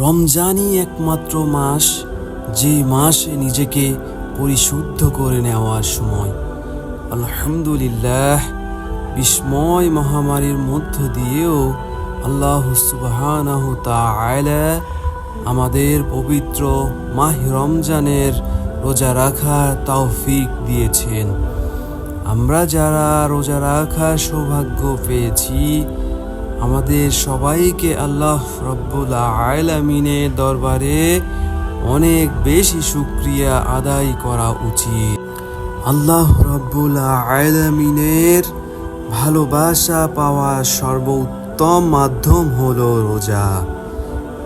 রমজানই একমাত্র মাস, যে মাসে নিজেকে পরিশুদ্ধ করে নেওয়ার সময়। আলহামদুলিল্লাহ, বিস্ময় মহামারীর মধ্য দিয়েও আল্লাহ সুবহানাহু তাআলা আমাদের পবিত্র মাহ রমজানের রোজা রাখার তৌফিক দিয়েছেন। আমরা যারা রোজা রাখার সৌভাগ্য পেয়েছি, আমাদের সবাইকে আল্লাহ রব্বুল আলামিনের দরবারে অনেক বেশি শুকরিয়া আদায় করা উচিত। আল্লাহ রব্বুল আলামিনের ভালোবাসা পাওয়ার সর্বোত্তম মাধ্যম হলো রোজা।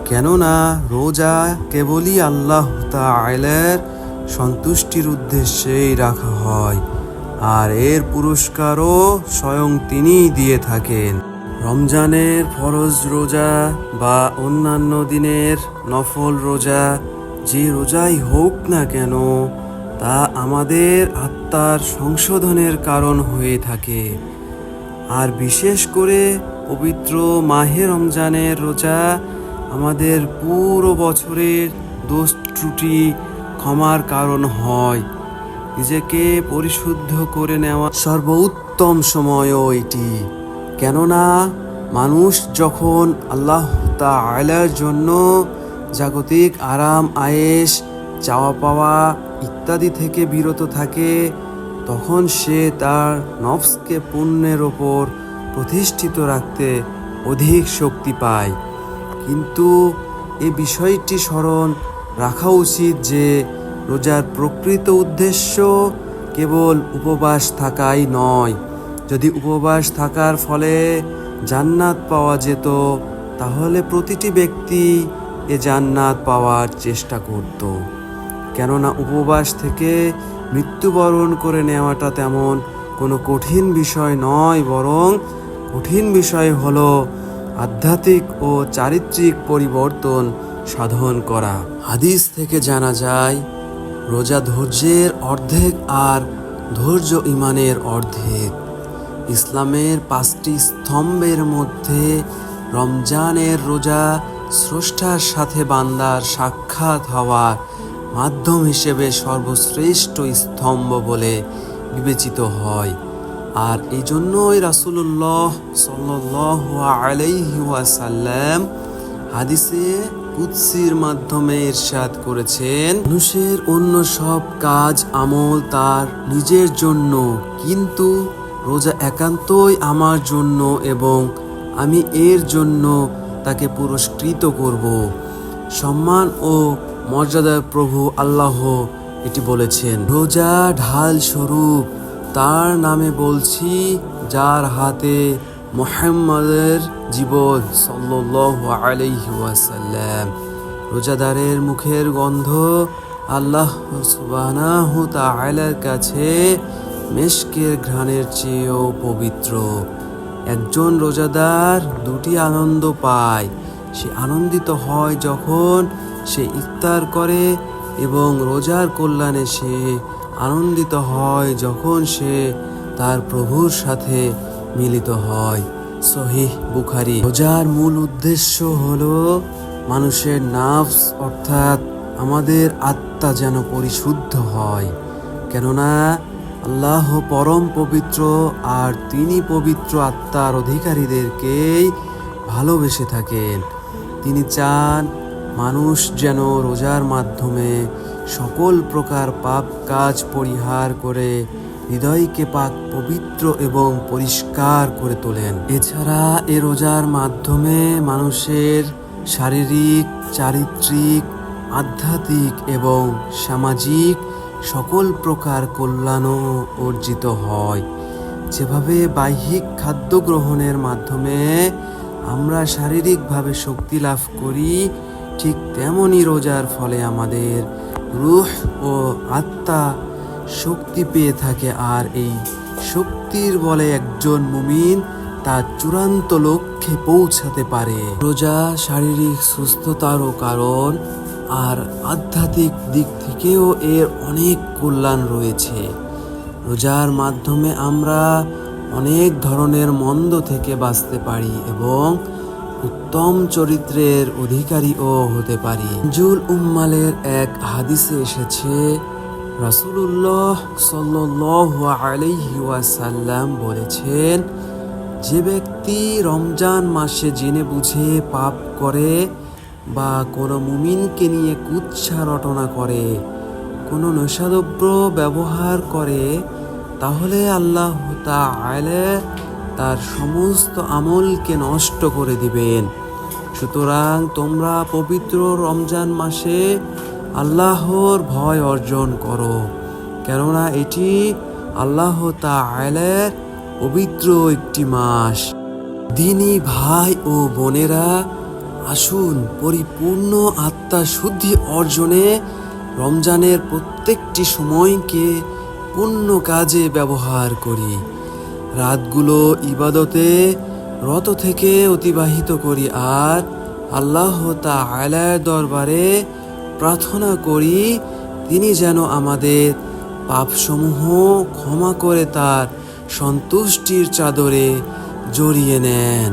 কেননা রোজা কেবলই আল্লাহ তাআলার সন্তুষ্টির উদ্দেশ্যেই রাখা হয়, আর এর পুরস্কারও স্বয়ং তিনিই দিয়ে থাকেন। রমজানের ফরজ রোজা বা অন্যান্য দিনের নফল রোজা, যে রোজাই হোক না কেন, তা আমাদের আত্মার সংশোধনের কারণ হয়ে থাকে। আর বিশেষ করে পবিত্র মাহে রমজানের রোজা আমাদের পুরো বছরের দোষ ত্রুটি ক্ষমার কারণ হয়। নিজেকে পরিশুদ্ধ করে নেওয়া সর্বোত্তম সময়ও এটি। কেননা মানুষ যখন আল্লাহ তাআলার জন্য জাগতিক আরাম আয়েশ, চাওয়া পাওয়া ইত্যাদি থেকে বিরত থাকে, তখন সে তার নফসকে পুণ্যের ওপর প্রতিষ্ঠিত রাখতে অধিক শক্তি পায়। কিন্তু এই বিষয়টি স্মরণ রাখা উচিত যে রোজার প্রকৃত উদ্দেশ্য কেবল উপবাস থাকাই নয়। যদি উপবাস থাকার ফলে জান্নাত পাওয়া যেত, তাহলে প্রতিটি ব্যক্তি এ জান্নাত পাওয়ার চেষ্টা করত। কেননা উপবাস থেকে মৃত্যুবরণ করে নেওয়াটা তেমন কোনো কঠিন বিষয় নয়, বরং কঠিন বিষয় হলো আধ্যাত্মিক ও চারিত্রিক পরিবর্তন সাধন করা। হাদিস থেকে জানা যায়, রোজা ধৈর্যের অর্ধেক আর ধৈর্য ঈমানের অর্ধেক। ইসলামের 5টি স্তম্ভের মধ্যে রমজানের রোজা স্রষ্টার সাথে বান্দার সাক্ষাৎ হওয়ার মাধ্যম হিসেবে সর্বশ্রেষ্ঠ স্তম্ভ বলে বিবেচিত হয়। আর এই জন্যই রাসূলুল্লাহ সাল্লাল্লাহু আলাইহি ওয়াসাল্লাম হাদিসে কুদসির মাধ্যমে ইরশাদ করেছেন, মানুষের অন্য সব কাজ আমল তার নিজের জন্য, কিন্তু রোজা একান্তই আমার জন্য এবং আমি এর জন্য তাকে পুরস্কৃত করব। সম্মান ও মর্যাদার প্রভু আল্লাহ এটি বলেছেন। রোজা ঢাল স্বরূপ, তার নামে বলছি যার হাতে মুহাম্মাদের জীবন সাল্লাল্লাহু আলাইহি ওয়াসাল্লাম। রোজাদারের মুখের গন্ধ আল্লাহ সুবহানাহু তাআলার কাছে মেশকের ঘ্রাণের চেয়েও পবিত্র। একজন রোজাদার দুটি আনন্দ পায়। সে আনন্দিত হয় যখন সে ইফতার করে, এবং রোজার কল্যাণে সে আনন্দিত হয় যখন সে তার প্রভুর সাথে মিলিত হয়। সহিহ বুখারী। রোজার মূল উদ্দেশ্য হলো মানুষের নাফস অর্থাৎ আমাদের আত্মা যেন পরিশুদ্ধ হয়। কেননা আল্লাহ পরম পবিত্র, আর তিনি পবিত্র আত্মার অধিকারীদেরকেই ভালোবেসে থাকেন। তিনি চান মানুষ যেন রোজার মাধ্যমে সকল প্রকার পাপ কাজ পরিহার করে হৃদয়কে পাক পবিত্র এবং পরিষ্কার করে তোলেন। এছাড়া এ রোজার মাধ্যমে মানুষের শারীরিক, চারিত্রিক, আধ্যাত্মিক এবং সামাজিক সকল প্রকার কল্যাণও অর্জিত হয়। যেভাবে বাহ্যিক খাদ্য গ্রহণের মাধ্যমে আমরা শারীরিকভাবে শক্তি লাভ করি, ঠিক তেমনি রোজার ফলে আমাদের রূহ ও আত্মা শক্তি পেয়ে থাকে, আর এই শক্তির বলে একজন মুমিন তার চূড়ান্ত লক্ষ্যে পৌঁছাতে পারে। রোজা শারীরিক সুস্থতারও কারণ, আর আধ্যাত্মিক দিক থেকেও এর অনেক কল্যাণ রয়েছে। রোজার মাধ্যমে আমরা অনেক ধরনের মন্দ থেকে বাঁচতে পারি এবং উত্তম চরিত্রের অধিকারীও হতে পারি। জুল উম্মালের এক হাদিসে এসেছে, রাসূলুল্লাহ সাল্লাল্লাহু আলাইহি ওয়াসাল্লাম বলেছেন, যে ব্যক্তি রমজান মাসে জেনে বুঝে পাপ করে বা কোনো মুমিনকে নিয়ে কুৎসা রটনা করে, কোনো নেশাদ্রব্য ব্যবহার করে, তাহলে আল্লাহ তাআলা তার সমস্ত আমলকে নষ্ট করে দিবেন। সুতরাং তোমরা পবিত্র রমজান মাসে আল্লাহর ভয় অর্জন করো, কেননা এটি আল্লাহ তাআলার পবিত্র একটি মাস। দিনী ভাই ও বোনেরা, আসুন পরিপূর্ণ আত্মা শুদ্ধি অর্জনে রমজানের প্রত্যেকটি সময়কে পূর্ণ কাজে ব্যবহার করি। রাতগুলো ইবাদতে রত থেকে অতিবাহিত করি আর আল্লাহ তাআলার দরবারে প্রার্থনা করি তিনি যেন আমাদের পাপসমূহ ক্ষমা করে তার সন্তুষ্টির চাদরে জড়িয়ে নেন।